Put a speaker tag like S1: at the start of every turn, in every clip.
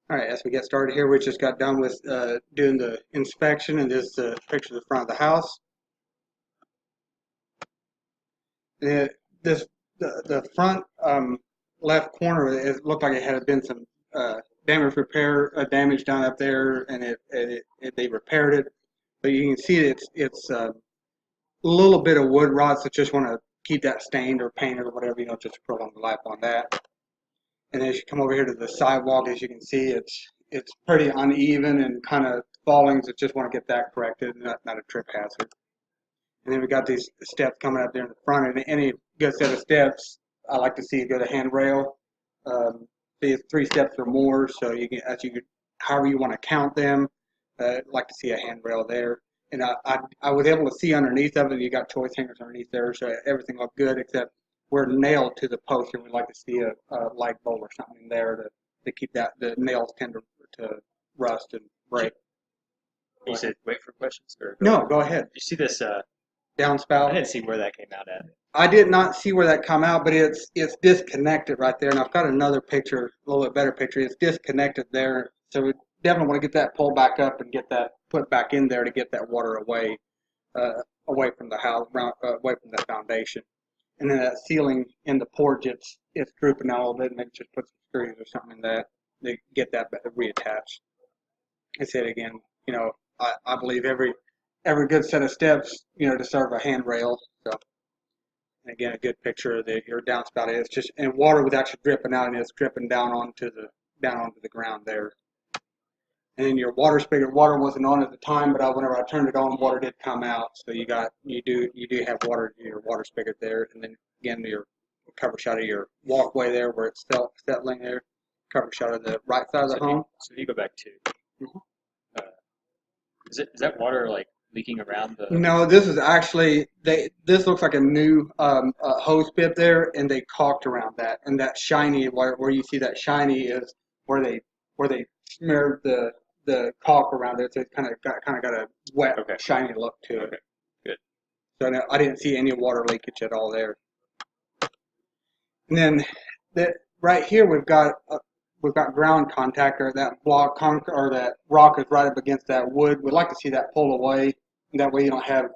S1: All right, as we get started here, we just got done with doing the inspection, and this is a picture of the front of the house. And this the front left corner, it looked like it had been some damage done up there, and they repaired it. But you can see it's a little bit of wood rot, so just want to keep that stained or painted or whatever, just to prolong the life on that. And as you come over here to the sidewalk, as you can see, it's pretty uneven and kind of falling, so just want to get that corrected, not a trip hazard. And then we got these steps coming up there in the front, and any good set of steps, I like to see a good handrail. See 3 steps or more, so however you want to count them, like to see a handrail there. And I was able to see underneath of it. You got choice hangers underneath there, so everything looked good except we're nailed to the post, and we'd like to see a light bulb or something in there to keep the nails tend to rust and break.
S2: You said wait for questions or
S1: no, go ahead.
S2: You see this
S1: Downspout.
S2: I didn't see where that came out at.
S1: I did not see where that come out, but it's disconnected right there. And I've got another picture, a little bit better picture. It's disconnected there, so we definitely want to get that pulled back up and get that put back in there to get that water away from the house, away from the foundation. And then that ceiling in the porch, it's drooping out a little bit. Maybe just put some screws or something in that to get that reattached. I said again, I believe every good set of steps, deserve a handrail. So, and again, a good picture of your downspout is just, and water was actually dripping out, and it's dripping down onto the ground there. And then your water spigot, water wasn't on at the time, but whenever I turned it on, water did come out. So you do have water in your water spigot there, and then again your cover shot of your walkway there where it's settling there. Cover shot of the right side of the home.
S2: So you go back to, is that water like leaking around the?
S1: No, this is actually this looks like a new hose bib there, and they caulked around that, and that shiny where you see that shiny is where they smeared the caulk around it, so it's kind of got a wet, shiny look to it.
S2: Okay, good.
S1: So no, I didn't see any water leakage at all there. And then right here we've got ground contact, or that block or that rock is right up against that wood. We'd like to see that pulled away, and that way you don't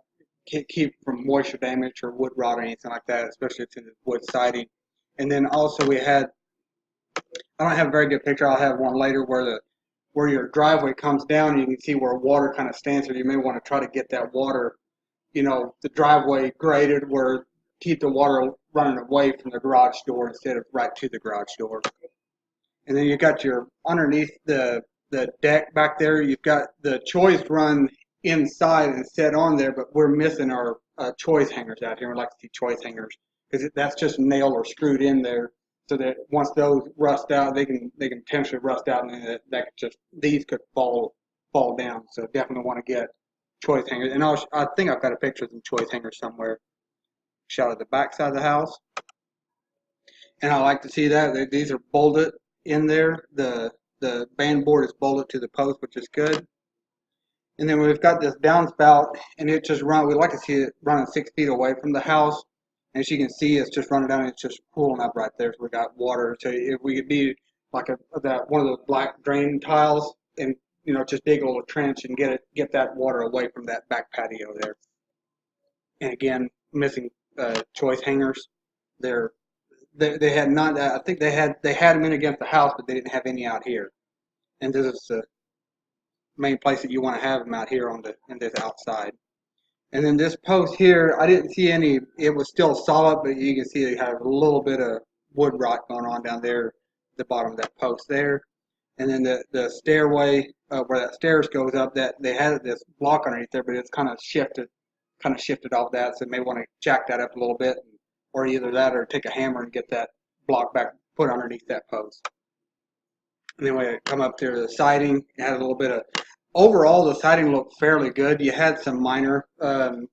S1: keep from moisture damage or wood rot or anything like that, especially if it's in the wood siding. And then also I don't have a very good picture. I'll have one later where your driveway comes down, and you can see where water kind of stands there. You may want to try to get that water, the driveway graded where keep the water running away from the garage door instead of right to the garage door. And then you got your underneath the deck back there. You've got the choice run inside and set on there, but we're missing our choice hangers out here. We'd like to see choice hangers because that's just nailed or screwed in there, so that once those rust out, they can potentially rust out, and then these could fall down. So definitely want to get choice hangers. And I think I've got a picture of some choice hangers somewhere. Shot of the back side of the house, and I like to see that these are bolted in there. The band board is bolted to the post, which is good. And then we've got this downspout, and it just we'd like to see it running 6 feet away from the house. And as you can see, it's just running down, and it's just pooling up right there. So we got water. So if we could be like one of those black drain tiles, and just dig a little trench and get that water away from that back patio there. And again, missing choice hangers. They had not. I think they had them in against the house, but they didn't have any out here. And this is the main place that you want to have them, out here in this outside. And then this post here, I didn't see any. It was still solid, but you can see they have a little bit of wood rot going on down there at the bottom of that post there. And then the stairway where that stairs goes up, that they had this block underneath there, but it's kind of shifted off that, so you may want to jack that up a little bit, or either that or take a hammer and get that block back put underneath that post. And then we come up to the siding. It had a little bit of, overall the siding looked fairly good. You had some minor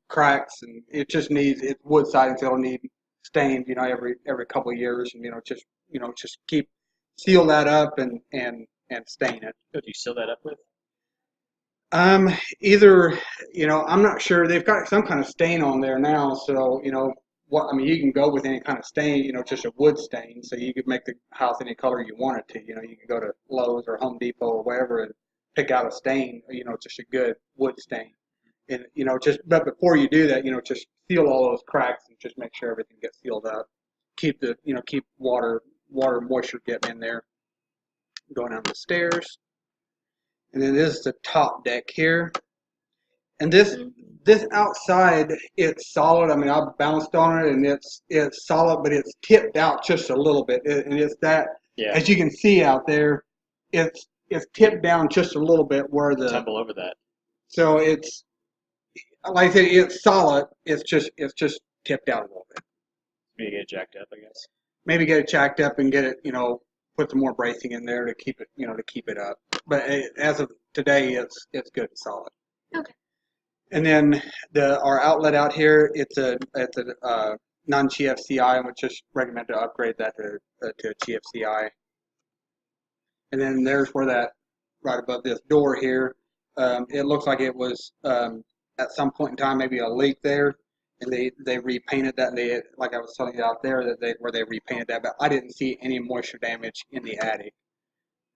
S1: cracks, and it's wood siding, so it'll need stained, every couple of years, and just seal that up and stain it.
S2: So do you seal that up with?
S1: Either, I'm not sure. They've got some kind of stain on there now, so, what I mean, you can go with any kind of stain, just a wood stain, so you could make the house any color you want it to. You can go to Lowe's or Home Depot or wherever and pick out a stain, just a good wood stain. And but before you do that, just seal all those cracks and just make sure everything gets sealed up. Keep keep water moisture getting in there. Going down the stairs, and then this is the top deck here. And this outside, it's solid. I mean, I've bounced on it, and it's solid, but it's tipped out just a little bit. And it's that, as you can see out there, it's tipped down just a little bit where the
S2: tumble over that.
S1: So it's like I said, it's solid. It's just tipped out a little bit.
S2: Maybe get it jacked up, I guess.
S1: Maybe get it jacked up and get it, put some more bracing in there to keep it, to keep it up. But as of today, it's good and solid.
S3: Okay.
S1: And then our outlet out here, it's a non-GFCI. I would just recommend to upgrade that to a GFCI. And then there's where that right above this door here, it looks like it was at some point in time maybe a leak there, and they repainted that. And they, like I was telling you out there, where they repainted that, but I didn't see any moisture damage in the attic.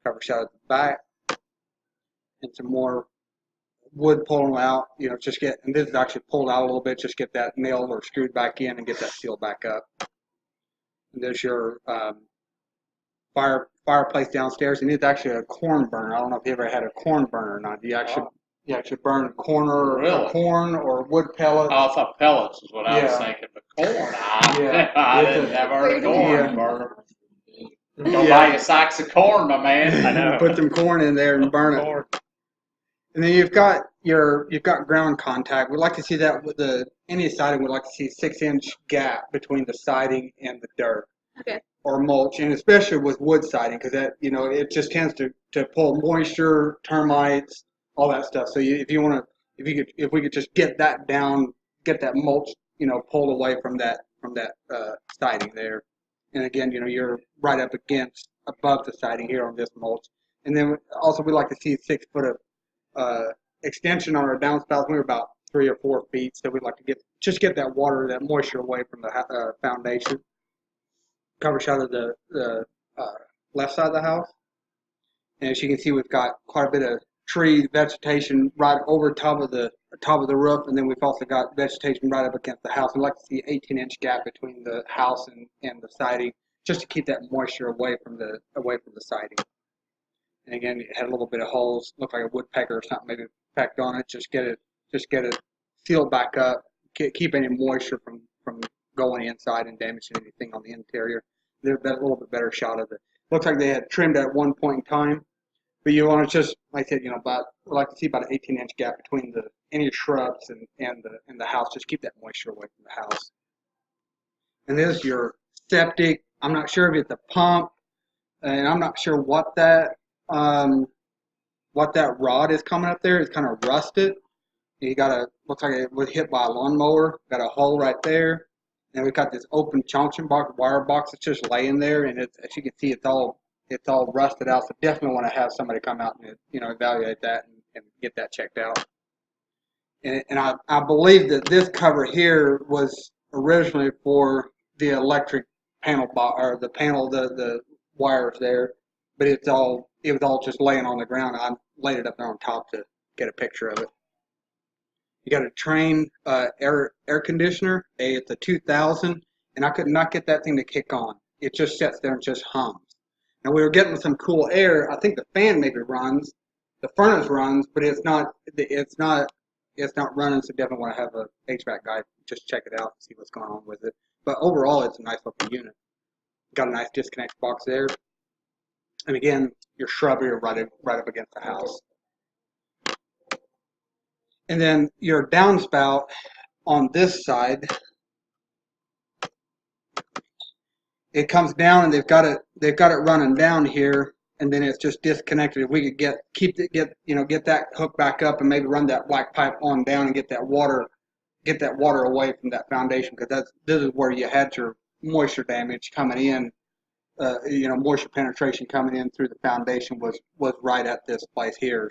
S1: Cover shot at the back, and some more wood pulling out, and this is actually pulled out a little bit, just get that nailed or screwed back in and get that sealed back up. And there's your fireplace downstairs, and it's actually a corn burner. I don't know if you ever had a corn burner or not. You actually burn corn or wood pellets.
S4: Oh, I thought pellets is what I was thinking, but corn. I didn't ever heard of corn burner. Go buy you sacks of corn, my man.
S2: I know.
S1: Put some corn in there and burn it. And then you've got ground contact. We'd like to see that with any siding. We'd like to see a 6-inch gap between the siding and the dirt.
S3: Okay.
S1: Or mulch, and especially with wood siding, because that it just tends to pull moisture, termites, all that stuff. So if we could just get that down, get that mulch pulled away from that siding there. And again, you're right up above the siding here on this mulch. And then also we'd like to see 6 foot of extension on our downspouts. We're about 3 or 4 feet, so we'd like to get that water, that moisture away from the foundation. Cover shot of the left side of the house, and as you can see, we've got quite a bit of tree vegetation right over top of the roof, and then we've also got vegetation right up against the house. We'd like to see an 18-inch gap between the house and the siding, just to keep that moisture away from the siding. And again, it had a little bit of holes, looked like a woodpecker or something maybe pecked on it. Just get it sealed back up. Keep any moisture from going inside and damaging anything on the interior. There's a little bit better shot of it. Looks like they had trimmed at one point in time, but you want to just, like I said, we'd like to see about an 18-inch gap between any shrubs and the house. Just keep that moisture away from the house. And there's your septic. I'm not sure if it's a pump, and I'm not sure what that rod is coming up there. It's kind of rusted. Looks like it was hit by a lawnmower. Got a hole right there. And we've got this open junction box, wire box that's just laying there, and as you can see, it's all rusted out. So definitely want to have somebody come out and evaluate that and get that checked out. And I believe that this cover here was originally for the electric panel or the panel, the wires there, but it was all just laying on the ground. I laid it up there on top to get a picture of it. You got a Train air conditioner. It's a 2000, and I could not get that thing to kick on. It just sits there and just hums. Now we were getting some cool air. I think the fan maybe runs, the furnace runs, but it's not running. So definitely want to have a HVAC guy just check it out and see what's going on with it. But overall, it's a nice looking unit. Got a nice disconnect box there, and again, your shrubbery right up against the house. And then your downspout on this side, it comes down, and they've got it running down here, and then it's just disconnected. If we could get that hook back up and maybe run that black pipe on down and get that water away from that foundation, because this is where you had your moisture damage coming in. Moisture penetration coming in through the foundation was right at this place here.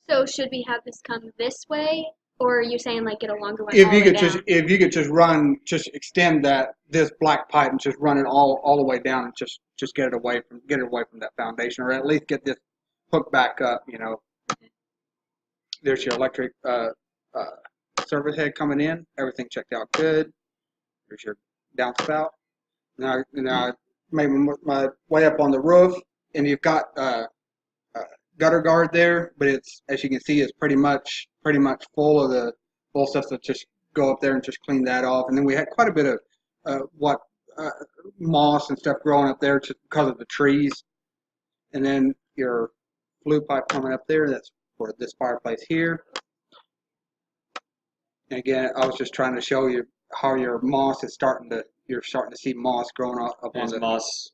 S1: So
S3: should we have this come this way Or are you saying like get a longer one?
S1: If you could just extend this black pipe and just run it all the way down and just get it away from that foundation, or at least get this hook back up. There's your electric service head coming in. Everything checked out good. There's your downspout. Now I made my way up on the roof, and you've got gutter guard there, but it's, as you can see, it's pretty much full of the full stuff. So just go up there and just clean that off. And then we had quite a bit of moss and stuff growing up there just because of the trees. And then your flue pipe coming up there. That's for this fireplace here. And again, I was just trying to show you how your moss is you're starting to see moss growing up on the
S2: moss.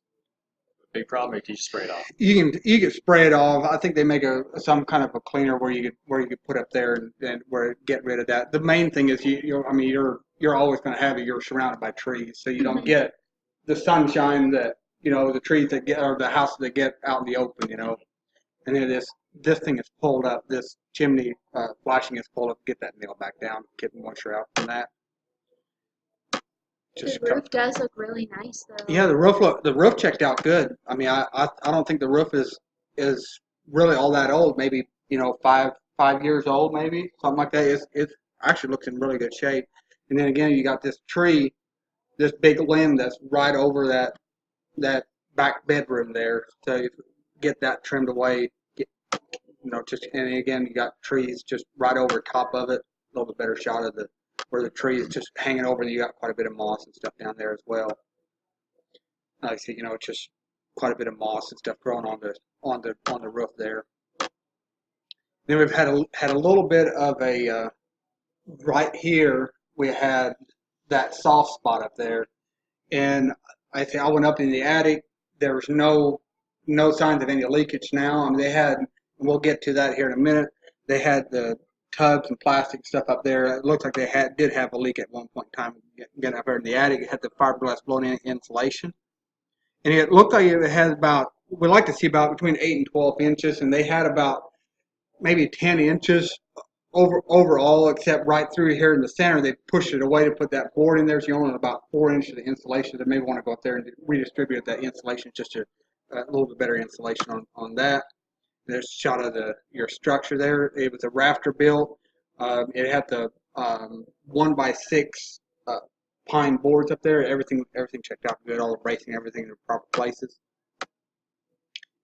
S2: Big problem, or can you spray it off?
S1: You can spray it off. I think they make some kind of a cleaner where you could put up there and where get rid of that. The main thing is you're always going to have it. You're surrounded by trees, so you don't get the sunshine that the trees that get, or the houses that get out in the open. And then this thing is pulled up. This chimney flashing is pulled up. Get that nail back down. Get the moisture out from that.
S3: The roof does look really nice, though.
S1: Yeah, the roof checked out good. I mean, I don't think the roof is really all that old. Maybe 5 years old, maybe something like that. It actually looks in really good shape. And then again, you got this tree, this big limb that's right over that back bedroom there. So you get that trimmed away. And again, you got trees just right over top of it. A little bit better shot of where the tree is just hanging over, and you got quite a bit of moss and stuff down there as well. Like I see, it's just quite a bit of moss and stuff growing on the roof there. Then we've had a little bit of a right here. We had that soft spot up there, and I went up in the attic. There was no signs of any leakage now. I mean, we'll get to that here in a minute. They had the tubs and plastic stuff up there. It looks like they did have a leak at one point in time. Getting up there in the attic, it had the fiberglass blown-in insulation, and it looked like it has we like to see about between 8 and 12 inches, and they had about maybe 10 inches overall, except right through here in the center. They pushed it away to put that board in there, so you only have about 4 inches of insulation. They may want to go up there and redistribute that insulation, just a little bit better insulation on that. There's a shot of your structure there. It was a rafter built. It had the 1x6 pine boards up there. Everything checked out good. All the bracing, everything in the proper places.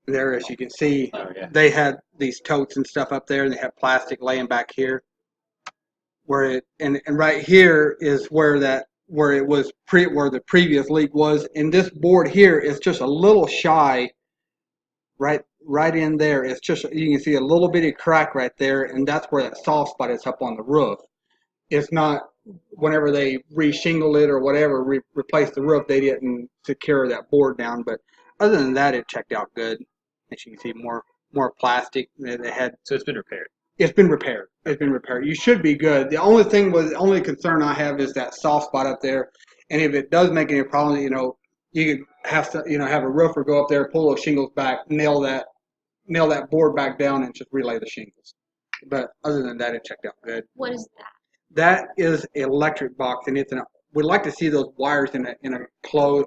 S1: There, as you can see, They had these totes and stuff up there, and they had plastic laying back here. And right here is where the previous leak was. And this board here is just a little shy. Right in there, it's just, you can see a little bitty crack right there, and that's where that soft spot is up on the roof. It's not, whenever they re-shingled it or whatever, replaced the roof, they didn't secure that board down. But other than that, it checked out good. As you can see, more plastic.
S2: So it's been repaired.
S1: It's been repaired. You should be good. The only concern I have is that soft spot up there, and if it does make any problems, you could have to, have a roofer go up there, pull those shingles back, nail that board back down, and just relay the shingles. But other than that, it checked out good.
S3: What is that?
S1: That is an electric box, and we like to see those wires in a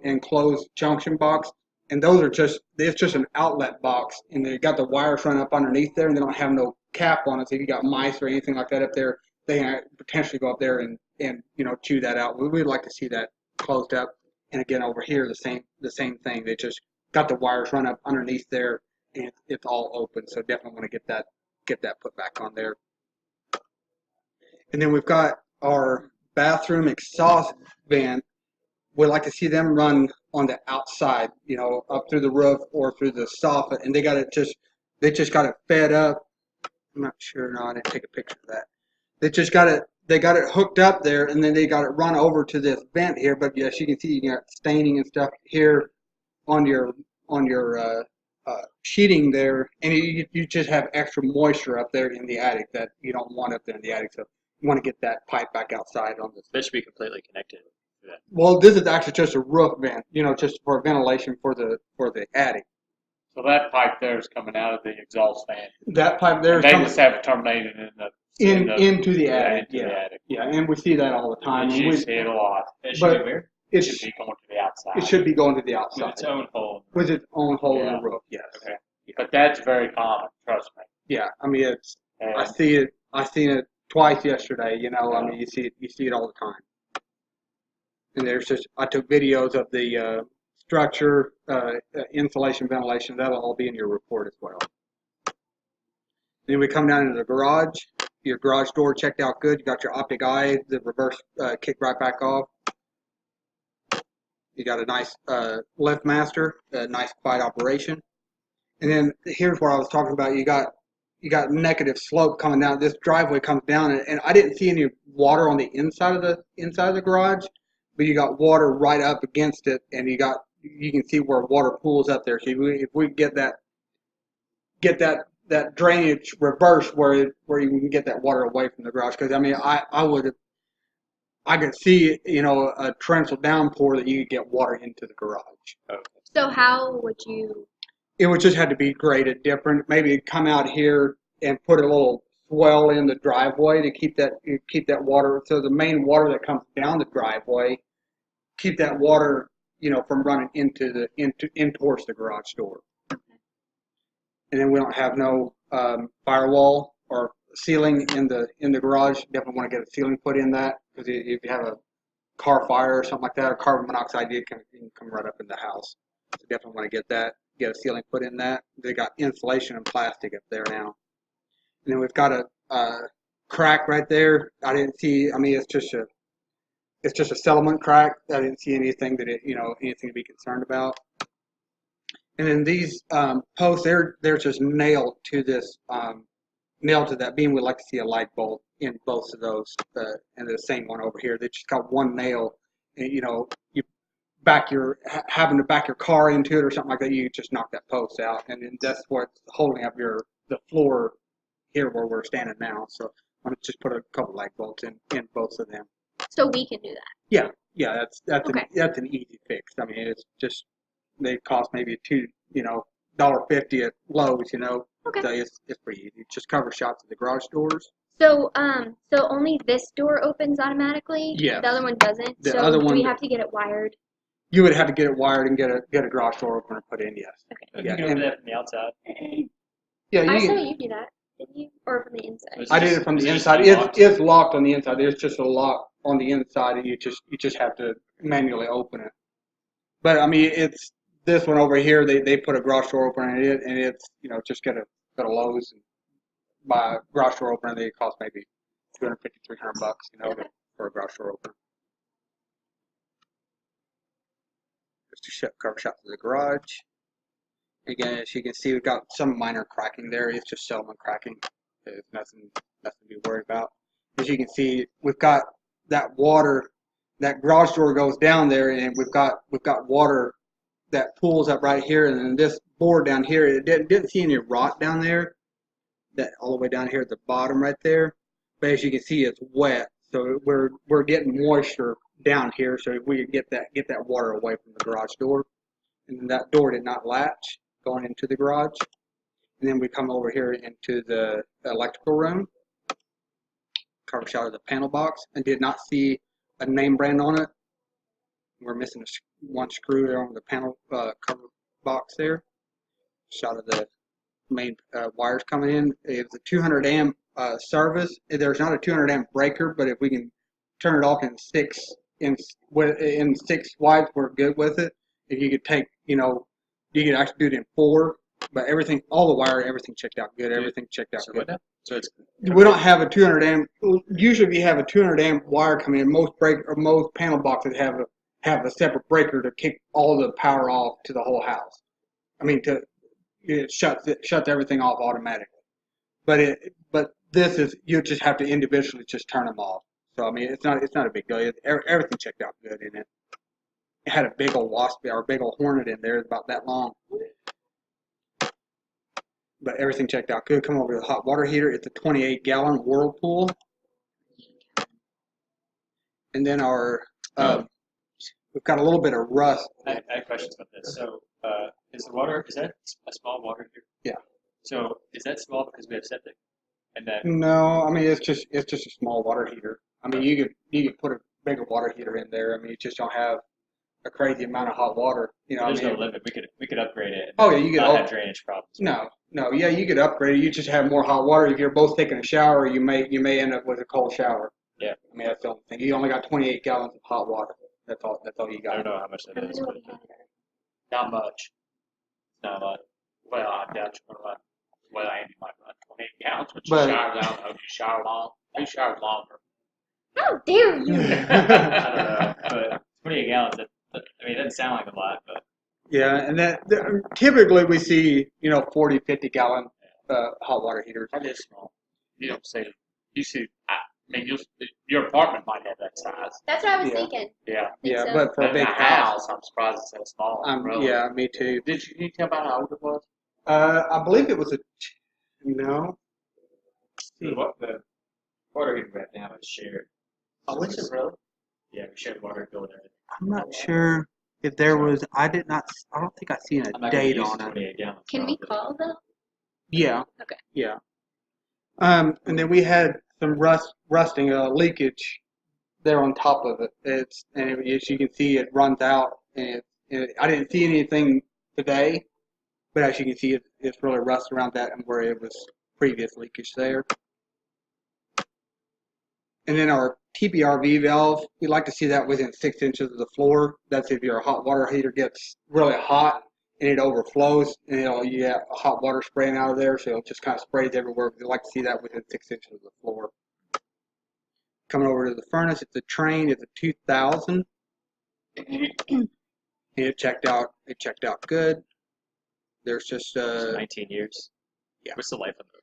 S1: enclosed junction box, and it's just an outlet box, and they got the wires run up underneath there, and they don't have no cap on it. So if you got mice or anything like that up there, they can potentially go up there and chew that out. We'd like to see that closed up. And again, over here, the same thing. They just got the wires run up underneath there, and it's all open. So definitely want to get that put back on there. And then we've got our bathroom exhaust vent. We like to see them run on the outside, up through the roof or through the soffit. And they just got it fed up. I'm not sure. No, I didn't take a picture of that. They got it hooked up there, and then they got it run over to this vent here. But yes, you can see you got staining and stuff here on your sheeting there, and you just have extra moisture up there in the attic that you don't want up there in the attic. So you want to get that pipe back outside on this.
S2: This should be completely connected. To that.
S1: Well, this is actually just a roof vent, just for ventilation for the attic.
S4: So that pipe there is coming out of the exhaust fan.
S1: That pipe there
S4: And
S1: is
S4: they
S1: coming
S4: just have it terminated
S1: into the
S4: yeah,
S1: attic.
S4: into the attic.
S1: Yeah, and we see that all the time.
S4: And
S1: And
S4: you
S1: we,
S4: see it a lot.
S2: It should
S1: but
S2: be where?
S4: It
S1: it's,
S4: should be going to the outside.
S1: it should be going to the
S2: With
S1: outside
S2: its own hole.
S1: with its own hole in
S4: Yeah.
S1: the roof. Yes.
S4: Okay. But that's very common, trust me.
S1: Yeah, I mean it's.
S4: And
S1: I see it. I seen it twice yesterday. You know, I mean you see it all the time. And there's just I took videos of the structure, insulation, ventilation. That'll all be in your report as well. Then we come down into the garage. Your garage door checked out good. You got your optic eye, the reverse kick right back off. You got a nice lift master, a nice quiet operation. And then here's what I was talking about. You got negative slope coming down. This driveway comes down, and I didn't see any water on the inside of the garage, but you got water right up against it, and you can see where water pools up there. So if we get that drainage reverse where you can get that water away from the garage, because I mean I could see a torrential downpour that you could get water into the garage.
S2: Okay.
S3: So how would you?
S1: It would just have to be graded different. Maybe come out here and put a little swell in the driveway to keep that water. So the main water that comes down the driveway, keep that water, from running in towards the garage door. And then we don't have no firewall or ceiling in the garage. Definitely want to get a ceiling put in that, because if you have a car fire or something like that, or carbon monoxide, you can come right up in the house. So definitely want to get a ceiling put in that. They got insulation and plastic up there now. And then we've got a crack right there. I didn't see. I mean, it's just a settlement crack. I didn't see anything anything to be concerned about. And then these posts, they're just nailed to that beam. We'd like to see a light bulb in both of those, and the same one over here. They just got one nail, and you having to back your car into it or something like that. You just knock that post out, and then that's what's holding up the floor here where we're standing now. So I'm gonna just put a couple light bulbs in both of them.
S3: So we can do that.
S1: Yeah, that's
S3: Okay.
S1: that's an easy fix. I mean, it's just they cost maybe $2.50 at Lowe's.
S3: Okay.
S1: So it's pretty easy. Just cover shots of the garage doors.
S3: So so only this door opens automatically.
S1: Yes.
S3: The other one doesn't.
S1: The
S3: so
S1: other
S3: do
S1: one
S3: we have to get it wired?
S1: You would have to get it wired and get a garage door opener put in. Yes.
S3: Okay.
S2: You
S1: Yeah,
S2: can open
S1: and-
S2: that from the outside.
S1: Yeah.
S3: I saw you do that, didn't you? Or from the inside?
S2: Was
S1: I did it from
S2: Is
S1: the
S2: it
S1: inside.
S2: locked?
S1: It's locked on the inside. There's just a lock on the inside, and you just have to manually open it. But I mean, it's this one over here. They put a garage door opener in it, and it's just go to Lowe's and buy a garage door opener. They cost maybe $250, $300, for a garage door opener. Just to cover shots of the garage. Again, as you can see, we've got some minor cracking there. It's just settlement cracking. There's nothing to be worried about. As you can see, we've got that water. That garage door goes down there, and we've got water that pools up right here, and then this board down here. It didn't see any rot down there. That all the way down here at the bottom right there. But as you can see, it's wet, so we're getting moisture down here. So we could get that water away from the garage door, and then that door did not latch going into the garage. And then we come over here into the electrical room. Cover shot of the panel box, and did not see a name brand on it. We're missing one screw there on the panel cover box there. Shot of the main wires coming in. It's a 200 amp service. There's not a 200 amp breaker, but if we can turn it off in six wipes, we're good with it. If you could take, you could actually do it in 4. But all the wire, everything checked out good. Everything checked out
S2: So
S1: good.
S2: what now? So it's
S1: We don't have a 200 amp. Usually, if you have a 200 amp wire coming in, most panel boxes have a separate breaker to kick all the power off to the whole house. I mean, it shuts everything off automatically. But this is, you just have to individually just turn them off. So I mean, it's not a big deal. Everything checked out good in it. It had a big old wasp or a big old hornet in there. It's about that long. But everything checked out good. Come over to the hot water heater. It's a 28-gallon Whirlpool. And then our we've got a little bit of rust.
S2: I have questions about this. So, is that a small water heater?
S1: Yeah.
S2: So, is that small because we have septic? And then,
S1: No, I mean it's just a small water heater. I mean you could put a bigger water heater in there. I mean you just don't have a crazy amount of hot water. You know,
S2: there's
S1: I mean,
S2: no limit. We could upgrade it. And
S1: oh yeah, you could.
S2: not have drainage problems.
S1: No, yeah, you could upgrade it. You just have more hot water. If you're both taking a shower, you may end up with a cold shower.
S2: Yeah.
S1: I mean that's the only thing. You only got 28 gallons of hot water. That's all you
S2: I
S1: got.
S2: don't know how much that is. But
S4: Not much.
S2: not a lot.
S4: Well, I doubt you're going to run. Well, Andy might run 28 gallons, but
S1: But-
S4: you shower down. Hope you shower long. You shower longer.
S3: How dare you?
S2: I don't know. But 28 gallons, I mean, it doesn't sound like a lot, but
S1: Yeah, and typically we see 40, 50 gallon hot water heaters.
S4: That is small. You don't see. You see. I mean, your apartment might have that size.
S3: That's what I was
S1: Yeah.
S3: thinking.
S4: Yeah.
S1: Yeah,
S3: so.
S1: but for a
S4: But
S1: big
S4: in a
S1: house,
S4: I'm surprised it's that small. Really.
S1: yeah, me too.
S4: Can you tell about how old it was?
S1: I believe it was no.
S2: what the water heater right now is shared.
S4: Oh, is it really?
S2: Yeah, we shared water bill and everything.
S1: I'm not sure if there was. I don't think I seen
S2: I'm
S1: a
S2: not gonna
S1: date
S2: use
S1: on it.
S2: 28 gallons.
S3: Can we
S2: probably.
S3: call them?
S1: Yeah.
S3: Okay.
S1: Yeah. And then we had some rusting, leakage there on top of it. As you can see, it runs out, and I didn't see anything today, but as you can see, it's really rust around that and where it was previous leakage there. And then our TBRV valve, we like to see that within 6 inches of the floor. That's if your hot water heater gets really hot and it overflows, and you get hot water spraying out of there, so it just kind of sprays everywhere. We like to see that within 6 inches of the floor. Coming over to the furnace, it's a Train. It's a 2000. And it checked out good. There's just
S2: So 19 years.
S1: Yeah.
S2: What's the life of those?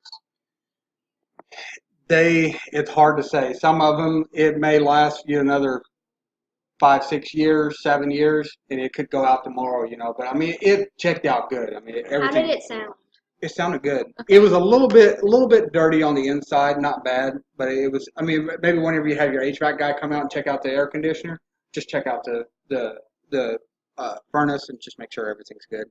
S1: it's hard to say. Some of them, it may last you another 5, 6 years, 7 years, and it could go out tomorrow, But I mean, it checked out good. I mean,
S3: How
S1: everything.
S3: did it sound?
S1: It sounded good. It was a little bit dirty on the inside, not bad, but it was. I mean, maybe whenever you have your HVAC guy come out and check out the air conditioner, just check out the furnace and just make sure everything's good.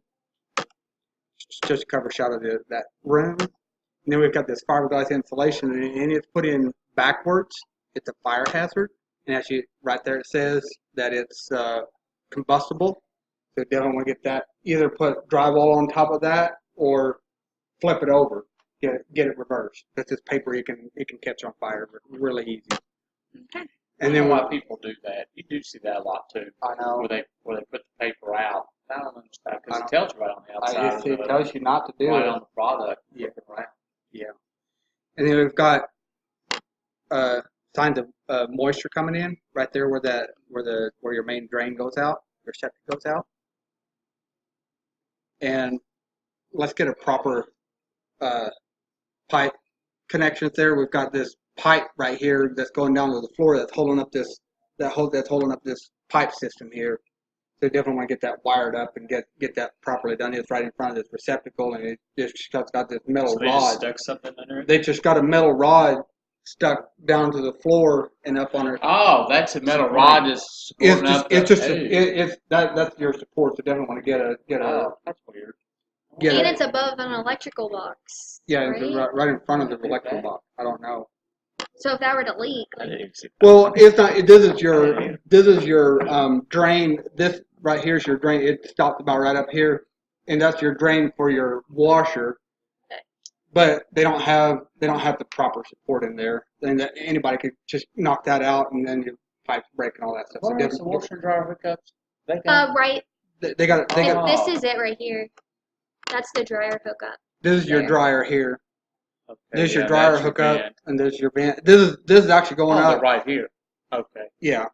S1: Just a cover shot of that room. And then we've got this fiberglass insulation, and it's put in backwards. It's a fire hazard, and actually right there it says that it's combustible. So definitely want to get that. Either put drywall on top of that or flip it over. Get it reversed. That's this paper it can catch on fire really easy.
S3: Okay.
S1: And then
S4: why people do that. You do see that a lot too.
S1: I know.
S4: Where they put the paper out. I don't understand because
S1: I
S4: it tells you right on the outside.
S1: it tells you not to do
S4: right
S1: it.
S4: on the product.
S1: Yeah.
S4: Right.
S1: Yeah. And then we've got signs of moisture coming in right there where your main drain goes out, your septic goes out. And let's get a proper pipe connections there. We've got this pipe right here that's going down to the floor that's holding up this pipe system here. So definitely want to get that wired up and get that properly done. It's right in front of this receptacle, and it just got this metal
S2: So they
S1: rod.
S2: just stuck something under it?
S1: They just got a metal rod stuck down to the floor and up on it.
S4: Oh, that's a metal rod just supporting up.
S1: That's your support. So definitely want to get a
S4: Oh, that's weird.
S1: get
S3: And
S1: a,
S3: it's above an electrical box.
S1: yeah,
S3: right?
S1: it's right in front of the electrical box. I don't know.
S3: So if that were to leak,
S2: I didn't even see that.
S1: Well, it's not. This is your drain. This right here is your drain. It stops about right up here, and that's your drain for your washer.
S3: Okay.
S1: But they don't have the proper support in there, and that anybody could just knock that out, and then your pipes break and all that stuff.
S4: What
S1: So
S4: is the washer and dryer hookups? They got
S3: right.
S1: they got
S4: Oh.
S3: This is it right here. That's the dryer hookup.
S1: this is your
S3: there.
S1: dryer here.
S2: Okay,
S1: This is your
S2: yeah,
S1: dryer
S2: that's your
S1: hookup,
S2: band.
S1: and this is your vent. This is actually going
S4: they're
S1: up.
S4: right here. Okay.
S1: Yeah,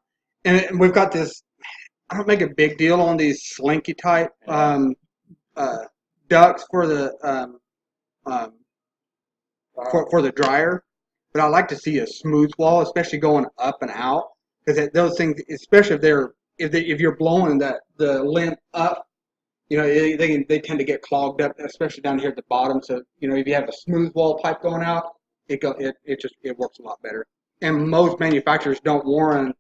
S1: and we've got this. I don't make a big deal on these slinky type ducts for the for the dryer, but I like to see a smooth wall, especially going up and out, because those things, especially if you're blowing the lint up, they tend to get clogged up, especially down here at the bottom. So if you have a smooth wall pipe going out, it works a lot better. And most manufacturers don't warrant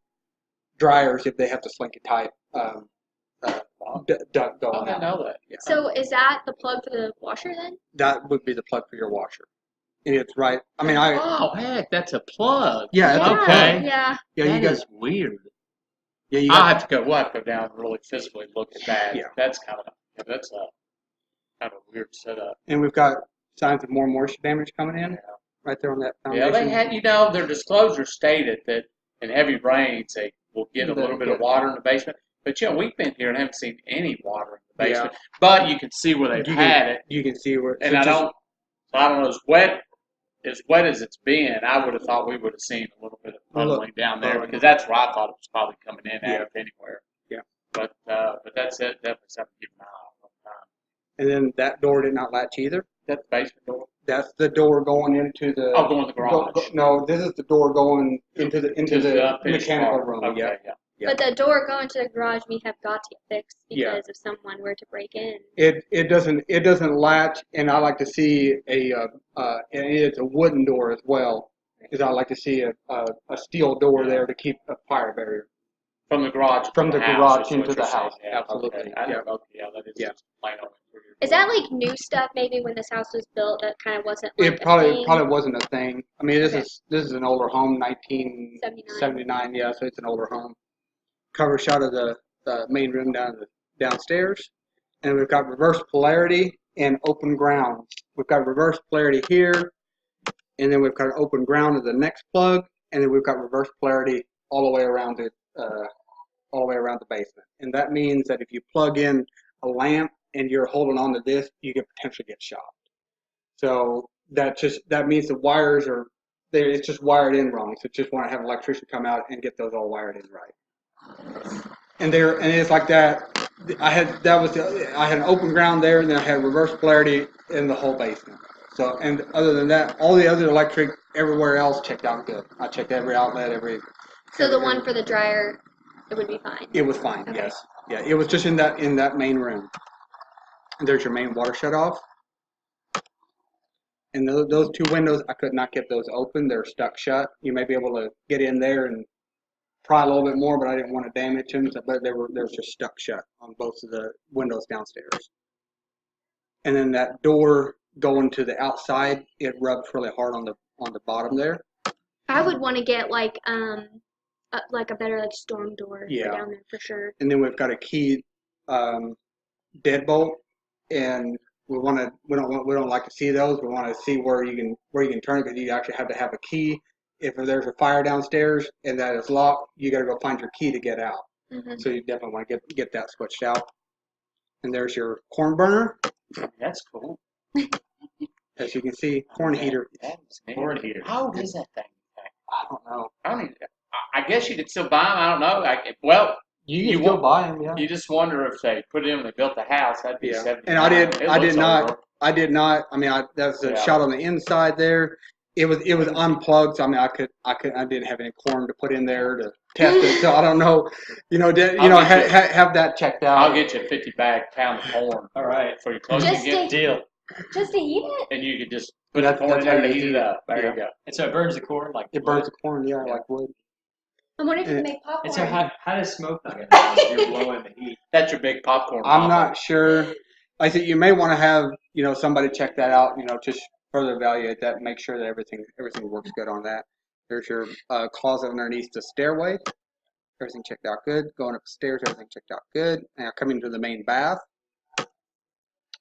S1: dryers if they have the slinky type. duct
S4: Oh,
S1: going
S4: I
S1: out.
S4: know that.
S1: Yeah.
S3: So is that the plug for the washer then?
S1: That would be the plug for your washer. And it's right. I mean,
S4: Oh, heck, that's a plug.
S1: Yeah, it's a
S4: Okay.
S1: plug.
S3: Yeah.
S1: Yeah,
S4: That
S1: you got.
S4: is weird.
S1: Yeah, you
S4: I'll
S1: got.
S4: have to go. We'll have to go down and really physically look at that.
S1: Yeah.
S4: That's kind of a weird setup.
S1: And we've got signs of more moisture damage coming in. Right there on that foundation.
S4: Yeah, they had. Their disclosure stated that in heavy rains they will get a little bit of water in the basement. But we've been here and haven't seen any water in the basement. But you can see where they've had it.
S1: You can see where.
S4: And I don't know, as wet as it's been, I would have thought we would have seen a little bit of puddling down there because that's where I thought it was probably coming in out of anywhere.
S1: Yeah.
S4: But that's it. Definitely something to keep an eye on all the time.
S1: And then that door did not latch either.
S4: That's the basement door.
S1: That's the door going into the.
S4: Oh, going to the garage.
S1: No, this is the door going into the
S4: finished
S1: mechanical
S4: part.
S1: room.
S4: Okay,
S1: Yeah.
S3: But the door going to the garage we have got to get fixed because if someone were to break in.
S1: It doesn't latch, and I like to see and it's a wooden door as well, because I like to see a steel door there to keep a fire barrier
S4: from the garage
S1: into the house.
S4: Yeah,
S1: Absolutely.
S4: Okay. That is just plain old interior.
S3: Is that like new stuff maybe when this house was built that kind of wasn't like
S1: It probably wasn't a thing. I mean, this is an older home,
S3: 1979.
S1: Yeah, so it's an older home. Cover shot of the main room downstairs, and we've got reverse polarity and open ground. We've got reverse polarity here, and then we've got open ground of the next plug, and then we've got reverse polarity all the way around the basement. And that means that if you plug in a lamp and you're holding on to this, you could potentially get shocked. So that means the wires are there. It's just wired in wrong. So just want to have an electrician come out and get those all wired in right. And it's like that. I had an open ground there, and then I had reverse polarity in the whole basement. So, and other than that, all the other electric everywhere else checked out good. I checked every outlet,
S3: So the one for the dryer, it would be fine.
S1: It was fine.
S3: Okay.
S1: Yes. Yeah. It was just in that main room. And there's your main water shut off. And those two windows, I could not get those open. They're stuck shut. You may be able to get in there and pry a little bit more, but I didn't want to damage them. But they were just stuck shut on both of the windows downstairs. And then that door going to the outside, it rubs really hard on the bottom there.
S3: I would want to get like a better like storm door for down there for sure.
S1: And then we've got a key deadbolt, and we don't like to see those. We want to see where you can turn it, because you actually have to have a key. If there's a fire downstairs and that is locked, you got to go find your key to get out.
S3: Mm-hmm.
S1: So you definitely want to get that switched out. And there's your corn burner.
S4: That's cool.
S1: As you can see, corn heater.
S4: Corn heater. How old is that thing?
S1: I don't know.
S4: I guess you could still buy them. I don't know.
S1: You can still buy them. Yeah.
S4: You just wonder if they put it in when they built the house. That'd be 70.
S1: And I did not. I mean, that's a shot on the inside there. It was unplugged. So I mean, I didn't have any corn to put in there to test it. So I don't know. Have that checked out.
S4: I'll get you a 50-bag pound of corn.
S2: All right,
S4: for your clothes.
S2: Deal.
S3: Just to heat it?
S4: And you could just put the corn in there to heat it up. There you go.
S2: And so it burns the corn like
S1: it burns the corn, like wood.
S3: I'm wondering if you can make popcorn.
S2: And so how does smoke not get burned if you're blowing the heat?
S4: That's your big popcorn.
S1: I'm not sure. Like I said, you may want to have somebody check that out. Just further evaluate that, and make sure that everything works good on that. There's your closet underneath the stairway. Everything checked out good. Going upstairs, everything checked out good. Now coming to the main bath.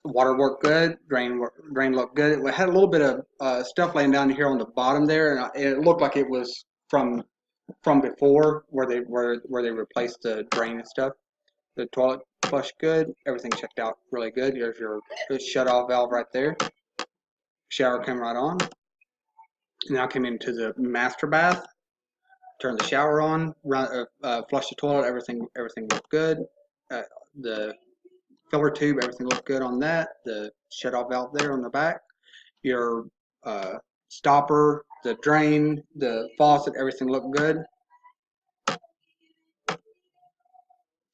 S1: Water worked good. Drain looked good. It had a little bit of stuff laying down here on the bottom there, and it looked like it was from before where they replaced the drain and stuff. The toilet flushed good. Everything checked out really good. There's your shut off valve right there. Shower came right on. Now I came into the master bath. Turned the shower on. Flushed the toilet. Everything looked good. The filler tube, everything looked good on that. The shut off valve there on the back. Your stopper, the drain, the faucet, everything looked good.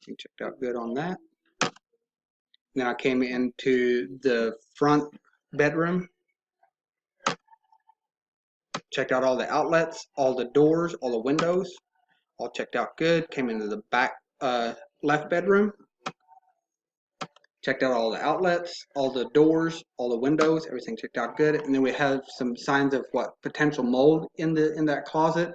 S1: Checked out good on that. Then I came into the front bedroom. Checked out all the outlets, all the doors, all the windows. All checked out good. Came into the back left bedroom. Checked out all the outlets, all the doors, all the windows, everything checked out good. And then we have some signs of what potential mold in that closet.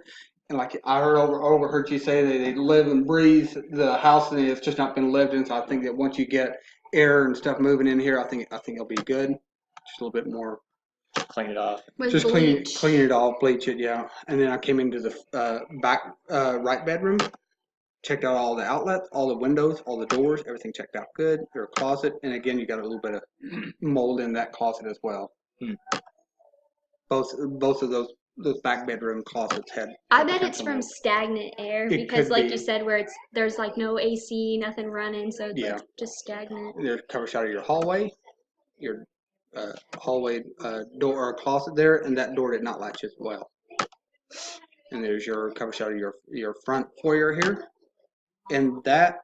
S1: And like I overheard you say that they live and breathe the house, and it's just not been lived in. So I think that once you get air and stuff moving in here, I think it'll be good. Just a little bit more.
S2: Clean it off.
S1: Just clean it off, bleach it, yeah. And then I came into the back right bedroom. Checked out all the outlets, all the windows, all the doors, everything checked out good. Your closet, and again, you got a little bit of mold in that closet as well. Both of those back bedroom closets had.
S3: I bet it's from
S1: mold.
S3: stagnant air because, like you said, where there's like no AC, nothing running, so it's like just stagnant.
S1: There's a cover shot of your hallway, your hallway door or closet there, and that door did not latch as well. And there's your cover shot of your front foyer here. And that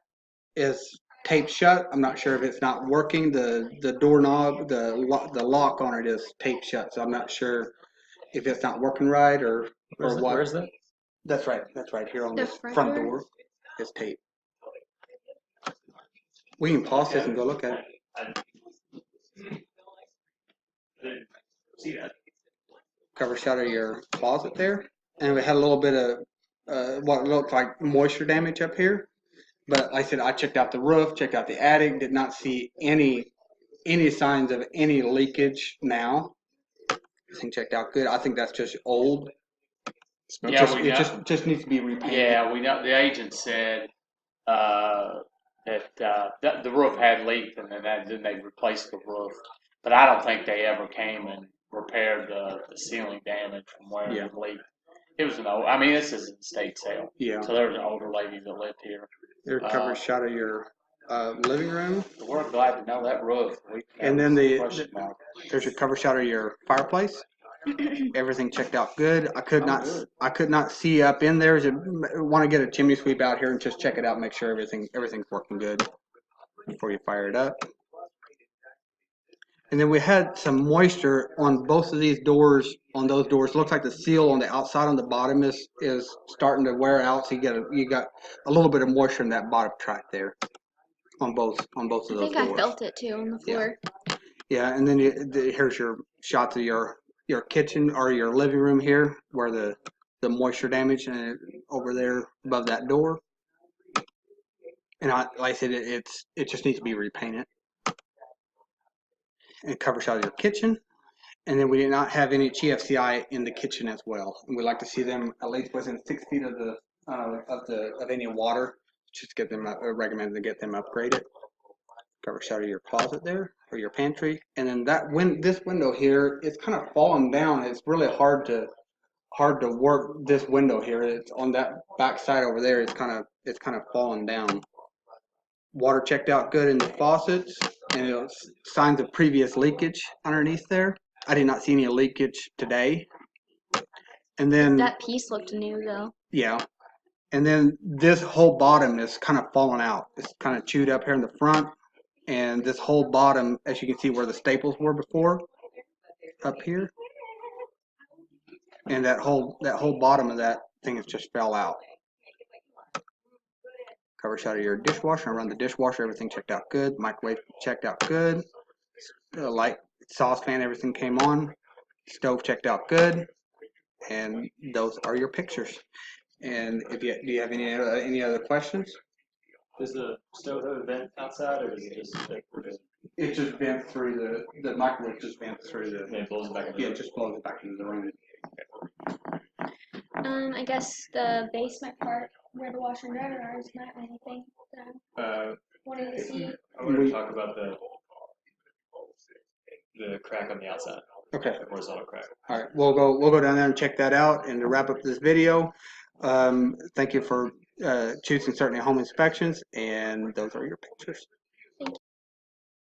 S1: is taped shut. I'm not sure if it's not working. The doorknob, the lock on it is taped shut. So I'm not sure if it's not working right or what.
S2: Where is that?
S1: That's right. That's right here on the front door. It's taped. We can pause this and go look at it.
S2: I didn't see that.
S1: Cover shot of your closet there, and we had a little bit of what looked like moisture damage up here. But like I said, I checked out the roof, checked out the attic, did not see any signs of any leakage now. Everything checked out good. I think that's just old. It just needs to be repainted.
S4: Yeah, we know. The agent said that the roof had leaked, and then they replaced the roof. But I don't think they ever came and repaired the ceiling damage from where it leaked. It was an old. I mean, this is an estate sale. Yeah. So there was an older lady that lived here.
S1: There's a cover shot of your living room.
S4: We're glad to know that roof.
S1: And then there's a cover shot of your fireplace. Everything checked out good. I could not see up in there. I want to get a chimney sweep out here and just check it out, make sure everything's working good before you fire it up. And then we had some moisture on both of these doors. On those doors, looks like the seal on the outside on the bottom is starting to wear out. So you got a little bit of moisture in that bottom track there on both of those doors.
S3: I think I felt it too on the floor.
S1: Yeah, and then here's your shots of your kitchen or your living room here, where the moisture damage and over there above that door. And like I said, it just needs to be repainted. And cover shot of your kitchen. And then we did not have any GFCI in the kitchen as well. And we'd like to see them at least within 6 feet of any water. Just get them recommend to get them upgraded. Cover shot of your closet there or your pantry. And then this window here, it's kind of fallen down. It's really hard to work this window here. It's on that back side over there. It's kind of fallen down. Water checked out good in the faucets, and it was signs of previous leakage underneath there. I did not see any leakage today. And then
S3: that piece looked new though.
S1: Yeah. And then this whole bottom is kind of falling out. It's kind of chewed up here in the front, and this whole bottom, as you can see where the staples were before, up here. And that whole bottom of that thing has just fell out. Cover shot of your dishwasher. I run the dishwasher. Everything checked out good. Microwave checked out good. The light saucepan, everything came on. Stove checked out good. And those are your pictures. And do you have any other questions?
S2: Does the stove have a vent outside, or is it just?
S1: It just vents through the microwave. Just vents through the.
S2: It blows it back into the room.
S1: It just blows it back into the room.
S3: I guess the basement part where the washer and dryer are is not anything that I wanted to see.
S2: I want to talk about the crack on the outside.
S1: Okay.
S2: The horizontal crack.
S1: All right, we'll go down there and check that out. And to wrap up this video, thank you for choosing Certainty Home Inspections, and those are your pictures.